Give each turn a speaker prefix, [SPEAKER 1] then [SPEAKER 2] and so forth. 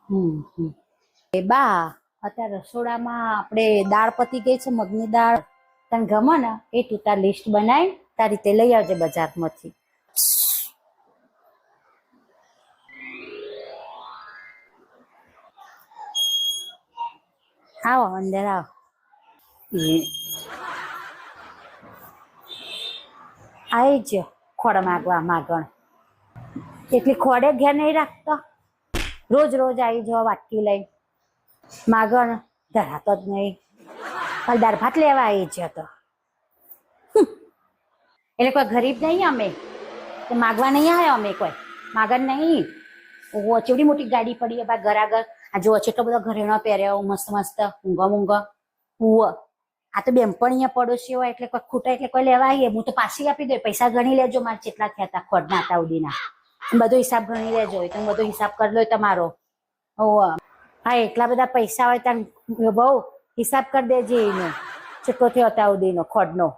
[SPEAKER 1] એ બા અત્યારે રસોડામાં આપણે દાળ પતી ગઈ છે, મગની દાળ. તને ગમે ને એ તું તાર લિસ્ટ બનાવી તારી રીતે લઈ આવજે બજારમાંથી. આવો અંદર આવો. આવી જ ખોડ માગવા માગણ એટલી ખોડે ઘેર નહીં રાખતો. રોજ રોજ આવી જાઓ વાટકી લઈ માગણ ધરાતો જ નહીં. કાલ દાળ ભાત લેવા આવી છે તો એટલે કોઈ ગરીબ નહીં અમે તો માગવા નહીં આવ્યા અમે કોઈ માગણ નહીં. ઓ ચેવડી મોટી ગાડી પડી બા ઘર આગળ. આ જો એટલો બધો ઘરેણો પહેર્યો મસ્ત મસ્ત ઊંઘો મૂંઘો. આ તો બેનપણ અહીંયા પડોશી હોય એટલે કોઈ ખૂટા એટલે કોઈ લેવા આવીએ. હું તો પાછી આપી દઉં. પૈસા ગણી લેજો મારે કેટલા થયા હતા ખોડના હતા ઉડીના. બધો હિસાબ ગણી લેજો. તો બધો હિસાબ કરી લો તમારો. હા એટલા બધા પૈસા હોય ત્યાં બહુ હિસાબ કરી દેજે એનો કેટલો થયો હતા ઉડીનો ખોડનો.